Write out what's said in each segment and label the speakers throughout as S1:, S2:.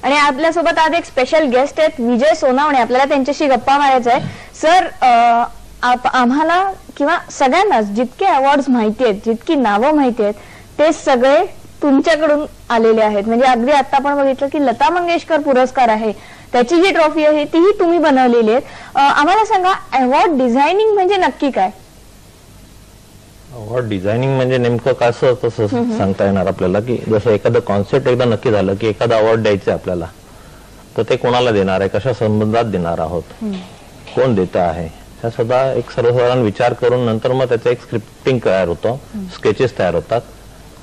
S1: आणि आपल्यासोबत आज एक स्पेशल गेस्ट आहेत विजय सोनावणे. आपल्याला त्यांच्याशी गप्पा मारायचा आहे. सर, आम्हाला किंवा सगळ्यांनाच जितके अवॉर्ड्स माहिती आहेत, जितकी नावं माहिती आहेत, ते सगळे तुमच्याकडून आलेले आहेत. म्हणजे अगदी आता आपण बघितलं की लता मंगेशकर पुरस्कार आहे, त्याची जी ट्रॉफी आहे तीही तुम्ही बनवलेली आहे. आम्हाला सांगा, अवॉर्ड डिझायनिंग म्हणजे नक्की काय?
S2: अवॉर्ड डिझायनिंग म्हणजे नेमकं कसं तसं सांगता येणार आपल्याला, की जसं एखादं कॉन्सेप्ट एकदा नक्की झालं की एखादा अवॉर्ड द्यायचं आपल्याला, तर ते कोणाला देणार आहे, कशा संबंधात देणार आहोत, कोण देत आहे, ह्या सुद्धा एक सर्वसाधारण विचार करून नंतर मग त्याचं एक स्क्रिप्टिंग तयार होतं, स्केचेस तयार होतात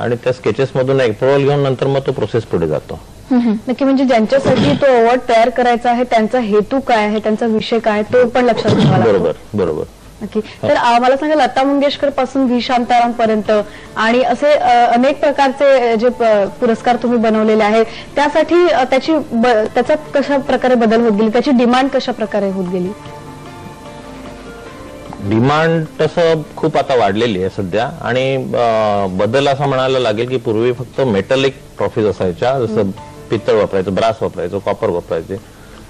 S2: आणि त्या स्केचेस मधून अप्रुव्हल घेऊन नंतर मग तो प्रोसेस पुढे जातो.
S1: नक्की. म्हणजे ज्यांच्यासाठी तो अवॉर्ड तयार करायचा आहे त्यांचा हेतू काय आहे, त्यांचा विषय काय, तो पण लक्षात घ्यावा लागतो.
S2: बरोबर बरोबर.
S1: नक्की. तर मला सांगा, लता मंगेशकर पासून व्ही शांताराम पर्यंत आणि असे अनेक प्रकारचे जे पुरस्कार तुम्ही बनवलेले आहेत, त्यासाठी त्याचा कशा प्रकारे बदल होत गेली, त्याची डिमांड कशा प्रकारे होत गेली?
S2: डिमांड तसं खूप आता वाढलेली आहे सध्या. आणि बदल असा म्हणायला लागेल की पूर्वी फक्त मेटलिक ट्रॉफीज असायच्या, जसं पित्तळ वापरायचं, ब्रास वापरायचं, कॉपर वापरायचे.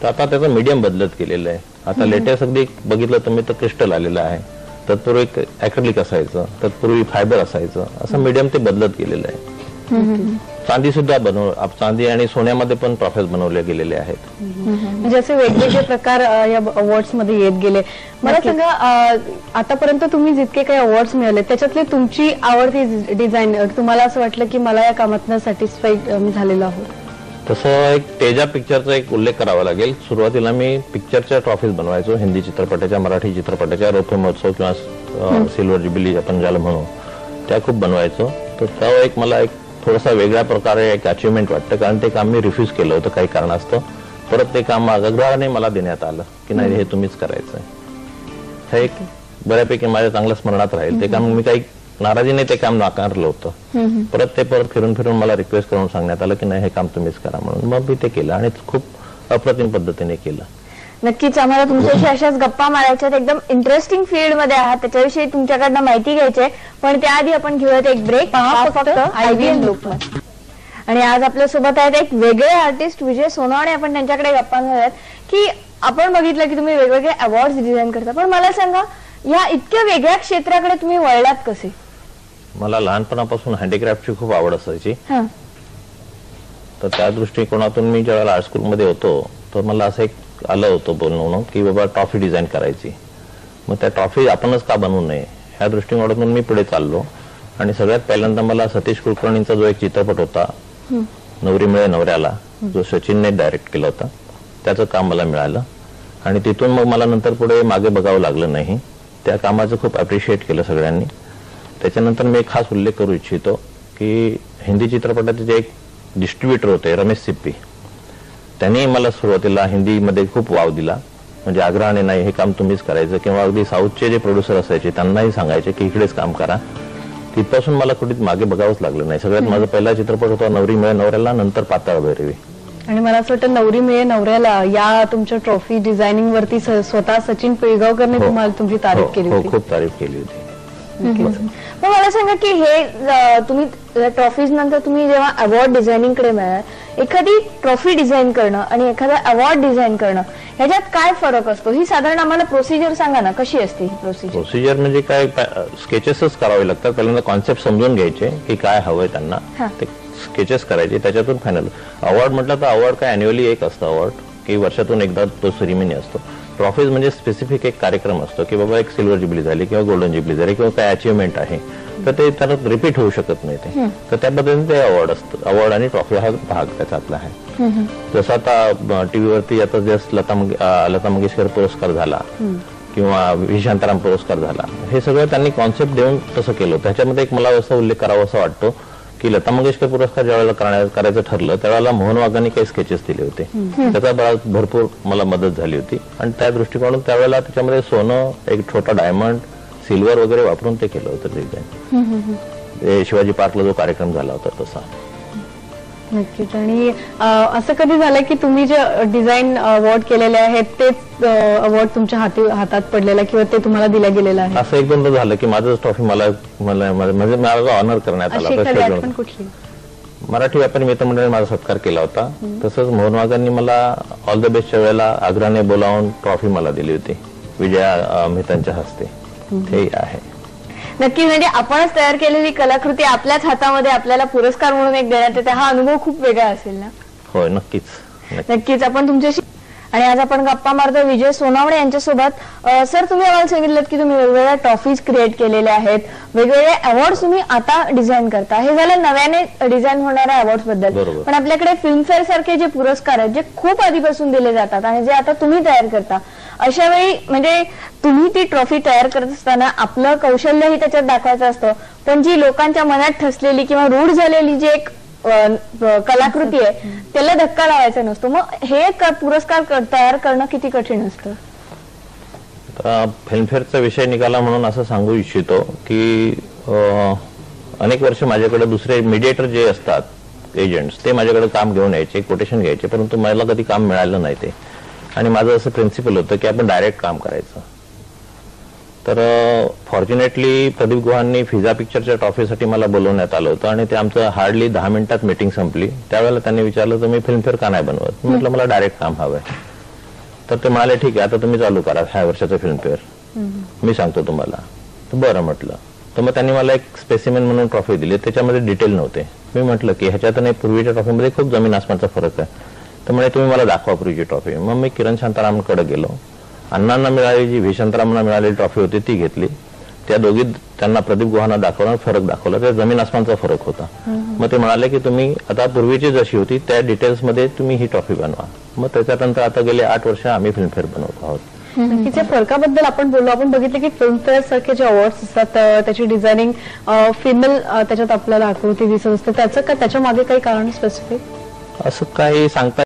S2: तर आता त्याचं मीडियम बदलत गेलेलं आहे. आता लेटेस्ट अगदी बघितलं तुम्ही तर क्रिस्टल आलेलं आहे, तत्पूर्वी ॲक्रिलिक असायचं, तत्पूर्वी फायबर असायचं, असं मीडियम ते बदलत गेलेलं आहे. चांदी सुद्धा चांदी आणि सोन्यामध्ये पण ट्रॉफीज बनवले गेलेले आहेत.
S1: म्हणजे असे वेगवेगळे प्रकार या अवॉर्ड्स मध्ये येत गेले. मला सांगा, आतापर्यंत तुम्ही जितके काही अवॉर्ड्स मिळाले त्याच्यातली तुमची आवडती डिझाईन, तुम्हाला असं वाटलं की मला या कामातनं सॅटिस्फाईड झालेलो आहोत?
S2: तसं एक तेजा पिक्चरचा एक उल्लेख करावा लागेल. सुरुवातीला मी पिक्चरच्या ट्रॉफीज बनवायचो, हिंदी चित्रपटाच्या, मराठी चित्रपटाच्या, रौप्य महोत्सव किंवा सिल्वर जुबिली आपण ज्याला म्हणू, त्या खूप बनवायचो. तर तो एक मला एक थोडासा वेगळ्या प्रकारे एक अचिव्हमेंट वाटतं, कारण ते काम मी रिफ्यूज केलं होतं काही कारणास्तव. परत ते काम अग्रहाने मला देण्यात आलं की नाही, हे तुम्हीच करायचंय. हे एक बऱ्यापैकी माझ्या चांगल्या स्मरणात राहील. ते काम मी काही नाराजीने ते काम नाकारलं होतं. परत फिरून फिरून मला रिक्वेस्ट करून सांगण्यात आलं की नाही, हे काम तुम्हीच करा म्हणून. मग मी ते केलं आणि खूप अप्रतिम पद्धतीने केलं.
S1: नक्कीच. आम्हाला तुमच्याशी अशाच गप्पा मारायच्यात. एकदम इंटरेस्टिंग फील्ड मध्ये आहात, त्याच्याविषयी तुमच्याकडनं माहिती घ्यायची आहे. पण त्याआधी आपण घेऊयात एक ब्रेक. फक्त IVN लोकमत. आणि आज आपल्या सोबत आहेत एक वेगळे आर्टिस्ट विजय सोनावणे. आपण त्यांच्याकडे गप्पा घालूयात की आपण बघितलं की तुम्ही वेगवेगळे अवॉर्ड्स डिझाईन करता, पण मला सांगा, या इतक्या वेगळ्या क्षेत्राकडे तुम्ही वळलात कसे?
S2: मला लहानपणापासून हँडीक्राफ्टची खूप आवड असायची. तर त्या दृष्टिकोनातून मी ज्यावेळेला आर्ट स्कूलमध्ये होतो तर मला असं एक आलं होतं बोलणं की बाबा ट्रॉफी डिझाईन करायची. मग त्या ट्रॉफी आपणच का बनवू नये, ह्या दृष्टिकोनातून मी पुढे चाललो. आणि सगळ्यात पहिल्यांदा मला सतीश कुलकर्णींचा जो एक चित्रपट होता, नवरी मिळे नवऱ्याला, जो सचिनने डायरेक्ट केला होता, त्याचं काम मला मिळालं. आणि तिथून मग मला नंतर पुढे मागे बघावं लागलं नाही. त्या कामाचं खूप अप्रिशिएट केलं सगळ्यांनी. त्याच्यानंतर मी एक खास उल्लेख करू इच्छितो की हिंदी चित्रपटाचे जे एक डिस्ट्रीब्युटर होते रमेश सिप्पी, त्यांनी मला सुरुवातीला हिंदीमध्ये खूप वाव दिला. म्हणजे आग्रहाने नाही, हे काम तुम्हीच करायचं. किंवा अगदी साऊथचे जे प्रोड्युसर असायचे त्यांनाही सांगायचे की इकडेच काम करा. तिथपासून मला कुठे मागे बघावंच लागलं नाही. सगळ्यात माझा पहिला चित्रपट होता नवरी मिळे नवऱ्याला, नंतर पाताळ भैरवी.
S1: आणि मला असं वाटतं नवरी मिळे नवऱ्याला या तुमच्या ट्रॉफी डिझायनिंग वरती स्वतः सचिन पिळगावकरने तुम्हाला तुमची तारीफ केली होती.
S2: खूप तारीफ केली होती.
S1: मग मला सांगा की हे तुम्ही ट्रॉफीज नंतर तुम्ही जेव्हा अवॉर्ड डिझायनिंग कडे मिळाल, एखादी ट्रॉफी डिझाईन करणं आणि एखादा अवॉर्ड डिझाईन करणं ह्याच्यात काय फरक असतो? ही साधारण आम्हाला प्रोसिजर सांगा ना, कशी असते ही प्रोसिजर?
S2: प्रोसिजर म्हणजे काय, स्केचेसच करावे लागतात. पहिल्यांदा कॉन्सेप्ट समजून घ्यायचे की काय हवंय त्यांना, ते स्केचेस करायचे, त्याच्यातून फायनल. अवॉर्ड म्हटलं तर अवॉर्ड काय अॅन्युअली एक असतं अवॉर्ड, की वर्षातून एकदा तो सेरेमनी असतो. ट्रॉफीज म्हणजे स्पेसिफिक एक कार्यक्रम असतो की बाबा एक सिल्वर जुबली झाली किंवा गोल्डन जुबली झाली किंवा काय अचिव्हमेंट आहे, तर ते त्याला रिपीट होऊ शकत नाही ते. तर त्या पद्धतीने ते अवॉर्ड असतं. अवॉर्ड आणि ट्रॉफी हा भाग त्याच्यातला आहे. जसं आता टीव्हीवरती आता जस्ट लता मंगेशकर पुरस्कार झाला किंवा व्ही शांताराम पुरस्कार झाला, हे सगळं त्यांनी कॉन्सेप्ट देऊन तसं केलं. त्याच्यामध्ये एक मला असा उल्लेख करावा असा वाटतो की लता मंगेशकर पुरस्कार ज्यावेळेला करायचं ठरलं त्यावेळेला मोहन वाघांनी काही स्केचेस दिले होते. त्याचा भरपूर मला मदत झाली होती. आणि त्या दृष्टिकोनातून त्यावेळेला त्याच्यामध्ये सोनं, एक छोटा डायमंड, सिल्वर वगैरे वापरून ते केलं होतं डिझाईन. शिवाजी पार्कला जो कार्यक्रम झाला होता तसा.
S1: नक्कीच. आणि असं कधी झालं की तुम्ही जे डिझाईन अवॉर्ड केलेले आहेत तेच अवॉर्ड तुमच्या हातात पडलेला किंवा ते तुम्हाला दिला गेलेला आहे?
S2: असं एक दोनदा झालं की माझंच ट्रॉफी मला ऑनर करण्यात आला. मराठी व्यापारी मित्रमंडळाने माझा सत्कार केला होता. तसंच मोहन वाघांनी मला ऑल द बेस्टच्या वेळेला आग्रहाने बोलावून ट्रॉफी मला दिली होती विजया मेहतांच्या हस्ते. हे आहे
S1: नक्की. म्हणजे आपणच तयार केलेली कलाकृती आपल्याच हातामध्ये आपल्याला पुरस्कार म्हणून एक देण्यात येते, हा अनुभव खूप वेगळा असेल ना.
S2: होय, नक्कीच.
S1: नक्कीच. आपण तुमच्याशी आणि आज आपण गप्पा मारतो विजय सोनावणे यांच्यासोबत. सर, तुम्ही आम्हाला सांगितलं की तुम्ही वेगवेगळ्या ट्रॉफीज क्रिएट केलेल्या आहेत, वेगवेगळे अवॉर्ड तुम्ही आता डिझाईन करता. हे झालं नव्याने डिझाईन होणाऱ्या अवॉर्ड बद्दल. पण आपल्याकडे फिल्मफेअर सारखे जे पुरस्कार आहेत जे खूप आधीपासून दिले जातात आणि जे आता तुम्ही तयार करता, अशा वेळी म्हणजे तुम्ही ती ट्रॉफी तयार करत असताना आपलं कौशल्यही त्याच्यात दाखवायचं असतं, पण जी लोकांच्या मनात ठसलेली किंवा रूढ झालेली जी एक कलाकृती आहे त्याला धक्का लावायचा नसतो. मग हे पुरस्कार तयार करणं किती कठीण असतं?
S2: फिल्मफेअरचा विषय निघाला म्हणून असं सांगू इच्छितो की अनेक वर्ष माझ्याकडे दुसरे मीडिएटर जे असतात एजंट्स, ते माझ्याकडे काम घेऊन यायचे, कोटेशन घ्यायचे, परंतु मला कधी काम मिळालं नाही ते. आणि माझं असं प्रिन्सिपल होतं की आपण डायरेक्ट काम करायचं. तर फॉर्च्युनेटली प्रदीप गुहांनी फिजा पिक्चरच्या ट्रॉफीसाठी मला बोलवण्यात आलं होतं आणि ते आमचं हार्डली 10 मिनिटात मीटिंग संपली. त्यावेळेला त्यांनी विचारलं तर मी फिल्मफेअर का नाही बनवत. मी म्हटलं मला डायरेक्ट काम हवंय. तर ते म्हणाले ठीक आहे, आता तुम्ही चालू करा 6 वर्षाचं फिल्मफेअर, मी सांगतो तुम्हाला. तर बरं म्हटलं. तर मग त्यांनी मला एक स्पेसिमेन म्हणून ट्रॉफी दिली, त्याच्यामध्ये डिटेल नव्हते. मी म्हटलं की ह्याच्यात नाही, पूर्वीच्या ट्रॉफीमध्ये खूप जमीन आसमानचा फरक आहे. तर म्हणे तुम्ही मला दाखवा पूर्वीची ट्रॉफी. मग मी किरण शांतारामकडे गेलो. अण्णांना मिळालेली जी व्ही शांतारामना मिळालेली ट्रॉफी होती ती घेतली. त्या दोघी त्यांना प्रदीप गुहांना दाखवला, फरक दाखवला, त्या जमीन आसमानचा फरक होता. मग ते म्हणाले की तुम्ही आता पूर्वीची जशी होती त्या डिटेल्समध्ये तुम्ही ही ट्रॉफी बनवा. मग त्याच्यानंतर आता गेले 8 वर्ष आम्ही फिल्मफेअर बनवत आहोत.
S3: नक्कीच. या फरकाबद्दल आपण बोललो. आपण बघितलं की फिल्मफेअर सारखे जे अवॉर्ड्स असतात त्याची डिझायनिंग फिमेल त्याच्यात आपल्याला आकृती दिसत असते, त्याचं का त्याच्या मागे काही कारण स्पेसिफिक
S2: असं काही सांगता